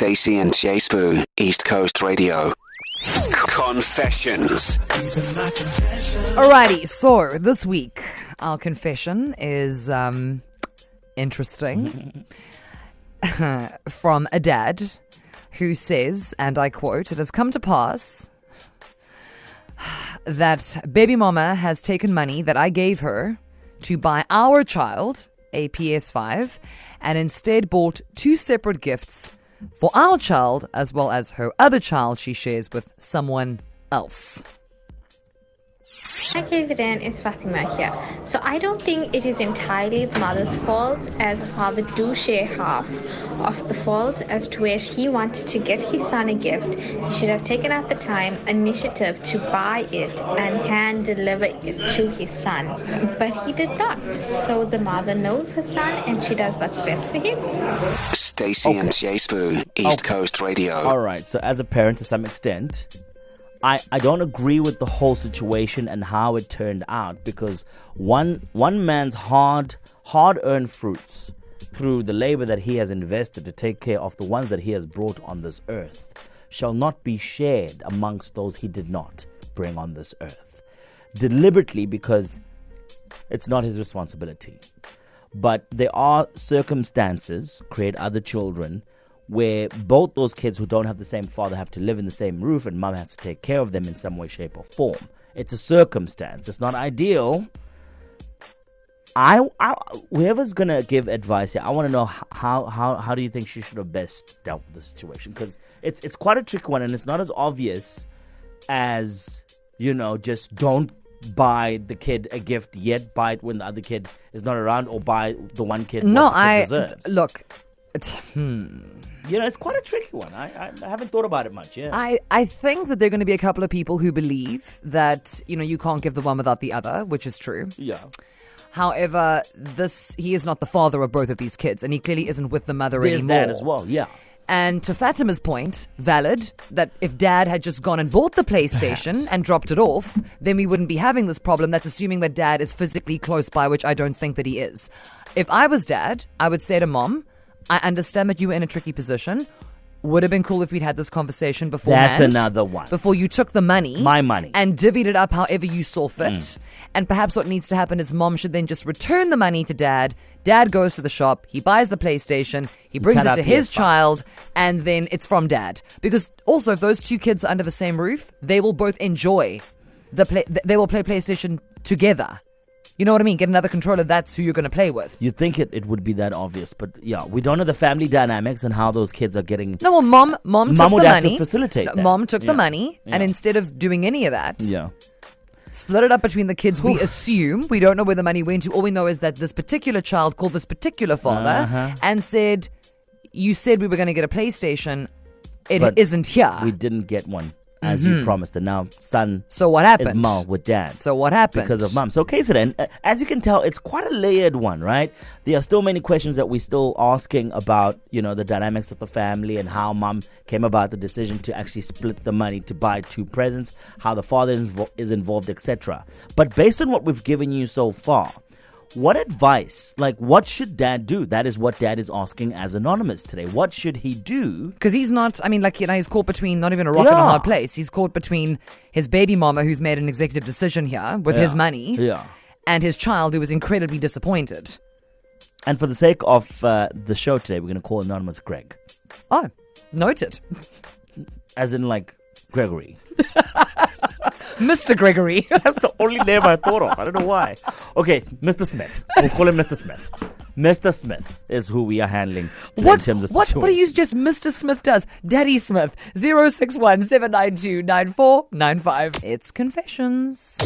Stacey and Jace East Coast Radio. Confessions. Alrighty, so this week our confession is interesting. From a dad who says, and I quote, "It has come to pass that baby mama has taken money that I gave her to buy our child a PS5 and instead bought two separate gifts for our child as well as her other child she shares with someone else." Hi KZN, it's Fatima here. So I don't think it is entirely the mother's fault, as the father do share half of the fault as to where he wanted to get his son a gift. He should have taken out the time, initiative to buy it and hand deliver it to his son. But he did not. So the mother knows her son and she does what's best for him. Stacey and Jace East Coast Radio. All right, so as a parent to some extent, I don't agree with the whole situation and how it turned out, because one man's hard-earned fruits through the labor that he has invested to take care of the ones that he has brought on this earth shall not be shared amongst those he did not bring on this earth. Deliberately, because it's not his responsibility. But there are circumstances, create other children, where both those kids who don't have the same father have to live in the same roof and mom has to take care of them in some way, shape, or form. It's a circumstance. It's not ideal. Whoever's going to give advice here, I want to know how do you think she should have best dealt with the situation? Because it's quite a tricky one, and it's not as obvious as, just don't buy the kid a gift yet, buy it when the other kid is not around, or buy the one kid what the kid deserves. Look, it's quite a tricky one. I haven't thought about it much, yeah. I think that there are going to be a couple of people who believe that, you can't give the one without the other, which is true. Yeah. However, he is not the father of both of these kids, and he clearly isn't with the mother There's anymore. that as well, yeah. And to Fatima's point, valid, that if dad had just gone and bought the PlayStation Perhaps. and dropped it off, then we wouldn't be having this problem. That's assuming that dad is physically close by, which I don't think that he is. If I was dad, I would say to mom, I understand that you were in a tricky position. Would have been cool if we'd had this conversation beforehand. That's another one. Before you took the money. My money. And divvied it up however you saw fit. And perhaps what needs to happen is mom should then just return the money to dad. Dad goes to the shop. He buys the PlayStation. He brings it to his child. And then it's from dad. Because also, if those two kids are under the same roof, they will both enjoy they will play PlayStation together. You know what I mean? Get another controller, that's who you're going to play with. You'd think it would be that obvious, but yeah, we don't know the family dynamics and how those kids are getting... No, well, mom took the would have money. to facilitate that. Mom took the money, and instead of doing any of that, yeah, split it up between the kids. We assume, we don't know where the money went to. All we know is that this particular child called this particular father and said, "You said we were going to get a PlayStation. It isn't here. We didn't get one. As you promised, and now son so what happened? Is mom with dad. So what happened? Because of mom. So then, as you can tell, it's quite a layered one, right? There are still many questions that we're still asking about, the dynamics of the family and how mom came about the decision to actually split the money to buy two presents, how the father is involved, etc. But based on what we've given you so far, what advice, what should dad do? That is what dad is asking as anonymous today. What should he do? Because he's not, he's caught between not even a rock and a hard place. He's caught between his baby mama, who's made an executive decision here with his money, and his child, who was incredibly disappointed. And for the sake of the show today, we're going to call anonymous Greg. Oh, noted. As in, Gregory. Mr. Gregory. That's the only name I thought of. I don't know why. Okay, Mr. Smith. We'll call him Mr. Smith. Mr. Smith is who we are handling today in terms of situation. What do you suggest Mr. Smith does? Daddy Smith. 061-792-9495. It's Confessions.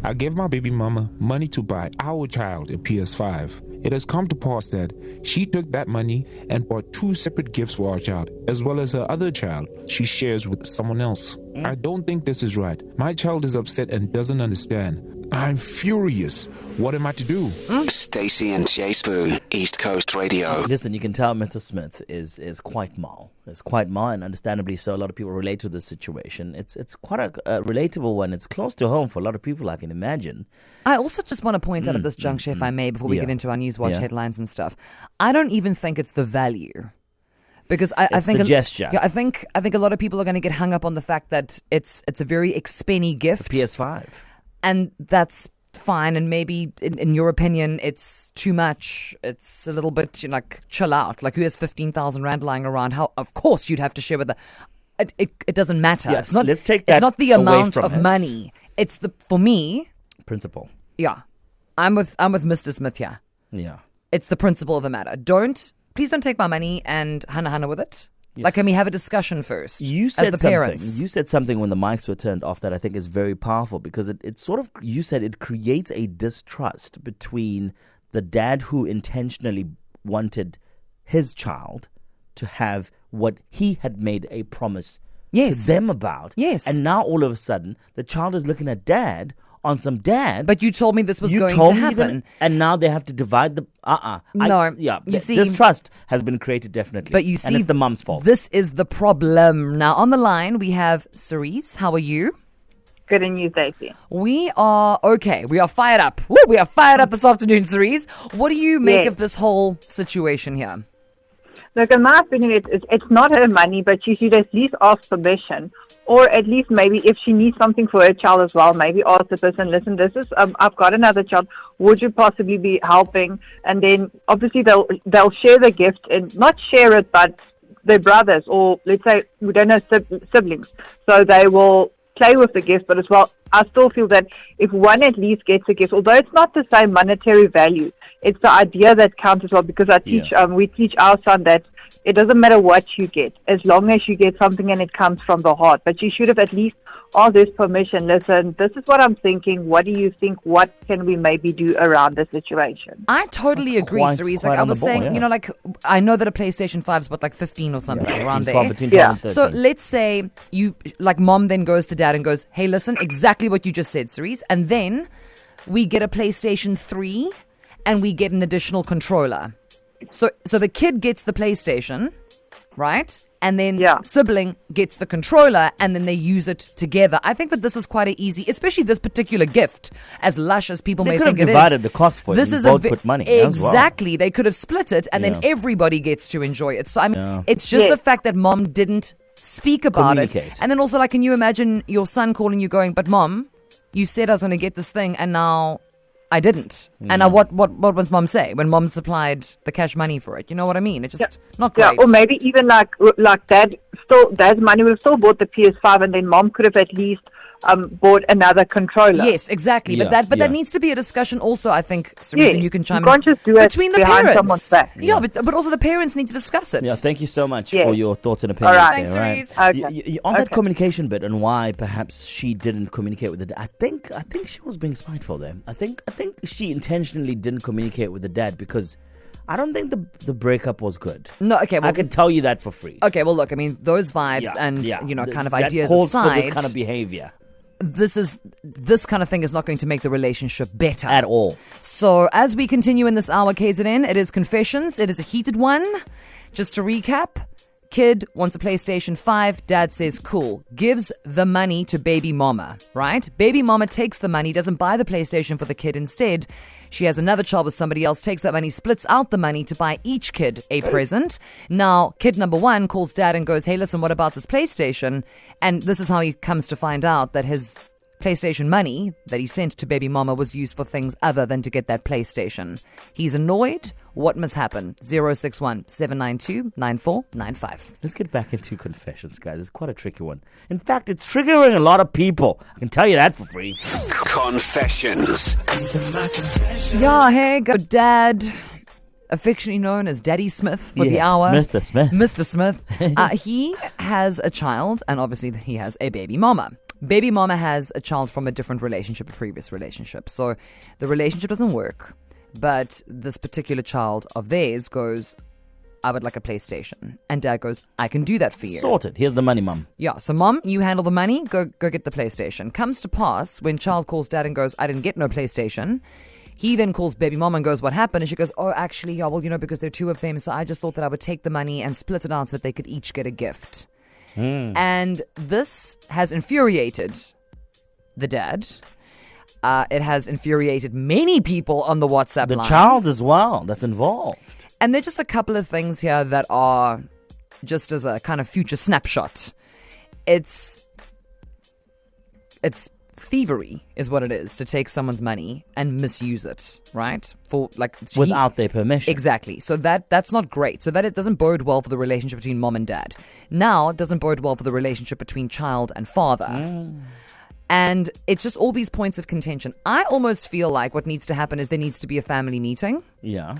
I gave my baby mama money to buy our child a PS5. It has come to pass that she took that money and bought two separate gifts for our child, as well as her other child she shares with someone else. I don't think this is right. My child is upset and doesn't understand. I'm furious. What am I to do? Stacey and Jace East Coast Radio. Listen, you can tell Mr. Smith is quite mal. It's quite mal, and understandably so. A lot of people relate to this situation. It's quite a relatable one. It's close to home for a lot of people, I can imagine. I also just want to point out at this juncture, if I may, before we get into our Newswatch headlines and stuff, I don't even think it's the value. Because I think the gesture. Yeah, I think a lot of people are going to get hung up on the fact that it's a very expenny gift, PS5. and that's fine. And maybe in your opinion, it's too much. It's a little bit like chill out. Like, who has 15,000 rand lying around? How? Of course, you'd have to share with the. It doesn't matter. Yes, it's not. let's take that It's not the away amount from of it. money. It's for me. Principle. Yeah, I'm with Mr. Smith here. Yeah. It's the principle of the matter. Please don't take my money and hana with it. Yeah. Like, can we have a discussion first? You said as the something. parents. You said something when the mics were turned off that I think is very powerful, because it sort of, you said it creates a distrust between the dad who intentionally wanted his child to have what he had made a promise to them about. Yes. And now all of a sudden the child is looking at dad on some dad. But you told me this was you going told to me happen. and now they have to divide the You see, distrust has been created, definitely. But you see, and it's the mum's fault. This is the problem. Now on the line we have Cerise. How are you? Good and you, Stacey. We are okay. We are fired up. Woo, we are fired up this afternoon, Cerise. What do you make Yes. of this whole situation here? Look, in my opinion, it's not her money, but she should at least ask permission, or at least maybe if she needs something for her child as well, maybe ask the person, listen, this is I've got another child. Would you possibly be helping? And then obviously they'll share the gift, and not share it, but their brothers, or let's say we don't have siblings, so they will play with the gift. But as well, I still feel that if one at least gets a gift, although it's not the same monetary value, it's the idea that counts as well, because we teach our son that it doesn't matter what you get, as long as you get something and it comes from the heart. But you should have at least asked this permission. Listen, this is what I'm thinking. What do you think? What can we maybe do around the situation? I totally agree, Cerise. Like I was saying, like, I know that a PlayStation 5 is like 15 or something around there. 12 and 13. So let's say mom then goes to dad and goes, hey, listen, exactly what you just said, Cerise. And then we get a PlayStation 3 and we get an additional controller. So the kid gets the PlayStation, right? And then sibling gets the controller, and then they use it together. I think that this was quite easy, especially this particular gift, as lush as people may think it is. They could have divided the cost for it. This is both put money exactly. As well. They could have split it, and then everybody gets to enjoy it. So I mean, it's just the fact that mom didn't speak about it, and then also, like, can you imagine your son calling you, going, "But mom, you said I was going to get this thing, and now I didn't." And now what was mom say when mom supplied the cash money for it? You know what I mean? It's just not great. Yeah, or maybe even like dad's money would have still bought the PS5, and then mom could have at least bought another controller. Yes, exactly. Yeah, but that needs to be a discussion also, I think, Cerise, and you can chime in. You can't just do it between the behind parents. someone's back. Yeah, but also the parents need to discuss it. Yeah, thank you so much for your thoughts and opinions. All right. There, Thanks, right? Cerise. Okay. On that communication bit and why perhaps she didn't communicate with the dad, I think she was being spiteful there. I think she intentionally didn't communicate with the dad because I don't think the breakup was good. No, okay, well, I can tell you that for free. Okay, well, look, I mean, those vibes kind of ideas calls aside, for this kind of behavior. This kind of thing is not going to make the relationship better at all. So as we continue in this hour, KZN, it is confessions. It is a heated one. Just to recap, kid wants a PlayStation 5. Dad says cool. Gives the money to baby mama, right? Baby mama takes the money, doesn't buy the PlayStation for the kid. Instead, she has another child with somebody else, takes that money, splits out the money to buy each kid a present. Now, kid number one calls dad and goes, hey, listen, what about this PlayStation? And this is how he comes to find out that his PlayStation money that he sent to baby mama was used for things other than to get that PlayStation. He's annoyed. What must happen? 061-792-9495. Let's get back into confessions, guys. It's quite a tricky one. In fact, it's triggering a lot of people. I can tell you that for free. Confessions. Yeah, hey, go dad. Affectionately known as Daddy Smith for the hour. Mr. Smith. Mr. Smith. He has a child, and obviously he has a baby mama. Baby mama has a child from a different relationship, a previous relationship. So the relationship doesn't work, but this particular child of theirs goes, I would like a PlayStation. And dad goes, I can do that for you. Sorted. Here's the money, mum. Yeah, so mom, you handle the money, go get the PlayStation. Comes to pass when child calls dad and goes, I didn't get no PlayStation. He then calls baby mom and goes, what happened? And she goes, oh, actually, yeah, well, because there are two of them, so I just thought that I would take the money and split it out so that they could each get a gift. And this has infuriated the dad. It has infuriated many people on the WhatsApp line. The child as well that's involved. And there's just a couple of things here that are just as a kind of future snapshot, it's thievery is what it is, to take someone's money and misuse it, right? For without their permission. Exactly. So that's not great. So that it doesn't bode well for the relationship between mom and dad. Now it doesn't bode well for the relationship between child and father. And it's just all these points of contention. I almost feel like what needs to happen is there needs to be a family meeting. Yeah.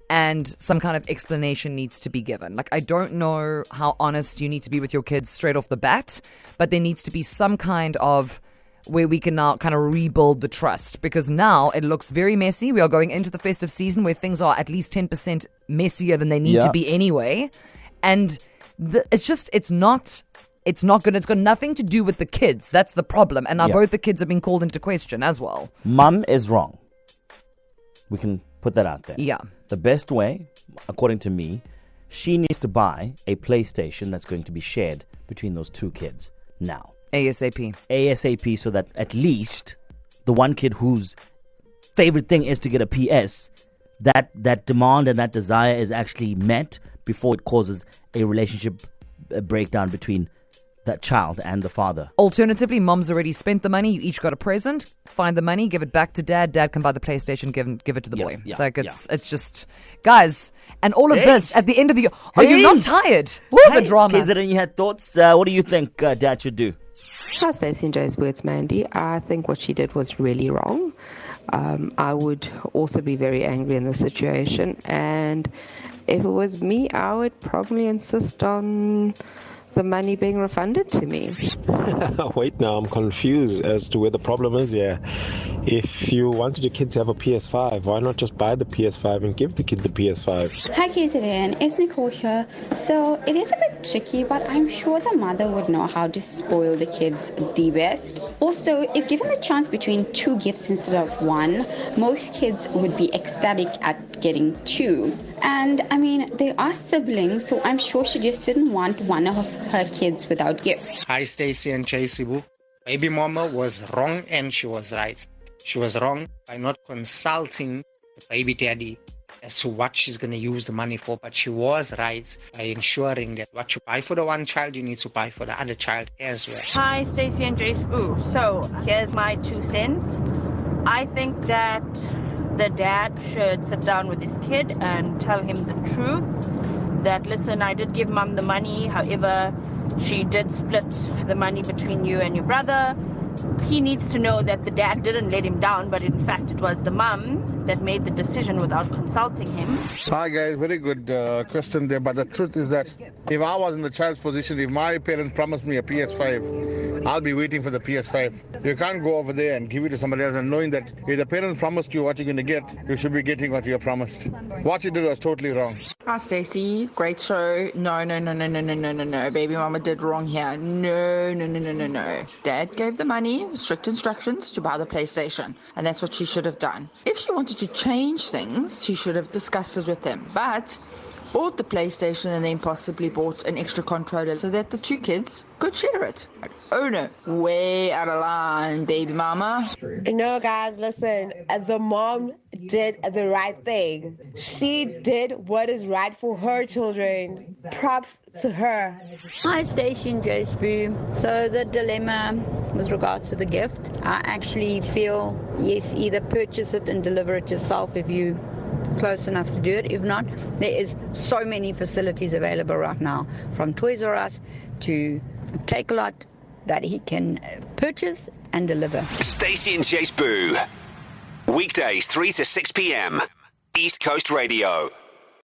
And some kind of explanation needs to be given. Like, I don't know how honest you need to be with your kids straight off the bat, but there needs to be some kind of where we can now kind of rebuild the trust, because now it looks very messy. We are going into the festive season where things are at least 10% messier than they need to be anyway. And it's not good. It's got nothing to do with the kids. That's the problem. And now both the kids have been called into question as well. Mum is wrong. We can put that out there. Yeah. The best way, according to me, she needs to buy a PlayStation that's going to be shared between those two kids now. ASAP, so that at least the one kid whose favorite thing is to get a PS, that demand and that desire is actually met before it causes a relationship breakdown between that child and the father. Alternatively, mom's already spent the money. You each got a present. Find the money, give it back to dad. Dad can buy the PlayStation, give it to the boy. It's just, guys, and all of this at the end of the year. Are you not tired? The drama. KZN, you had thoughts? What do you think dad should do? Hi, Stacey and Jay's words, Mandy. I think what she did was really wrong. I would also be very angry in the situation. And if it was me, I would probably insist on the money being refunded to me. Wait, now I'm confused as to where the problem is here. If you wanted your kids to have a PS5, why not just buy the PS5 and give the kid the PS5? Hi KZN, it's Nicole here. So it is a bit tricky, but I'm sure the mother would know how to spoil the kids the best. Also, if given a chance between two gifts instead of one, most kids would be ecstatic at getting two. And I mean, they are siblings, so I'm sure she just didn't want one of her kids without gifts. Hi Stacey and Chasibu. Baby mama was wrong and she was right. She was wrong by not consulting the baby daddy as to what she's going to use the money for, but she was right by ensuring that what you buy for the one child, you need to buy for the other child as well. Hi Stacey and Jace. So here's my 2 cents. I think that the dad should sit down with his kid and tell him the truth. That, listen, I did give mom the money. However, she did split the money between you and your brother. He needs to know that the dad didn't let him down, but in fact it was the mum that made the decision without consulting him. Hi guys, very good question there, but the truth is that if I was in the child's position, if my parents promised me a PS5, I'll be waiting for the PS5. You can't go over there and give it to somebody else and knowing that if the parents promised you what you're going to get, you should be getting what you're promised. What you did was totally wrong. Hi Stacey, great show. No. Baby mama did wrong here. No. Dad gave the money, strict instructions to buy the PlayStation, and that's what she should have done. If she wanted to change things, she should have discussed it with them, but bought the PlayStation and then possibly bought an extra controller so that the two kids could share it. Oh no, way out of line, baby mama. No, guys, listen, the mom did the right thing. She did what is right for her children. Props to her. Hi, Stacey and Jace. So the dilemma with regards to the gift, I actually feel, yes, either purchase it and deliver it yourself if you close enough to do it. If not, there is so many facilities available right now, from Toys R Us to Take a Lot, that he can purchase and deliver. Stacey and Jace Boo. Weekdays 3 to 6 p.m. East Coast Radio.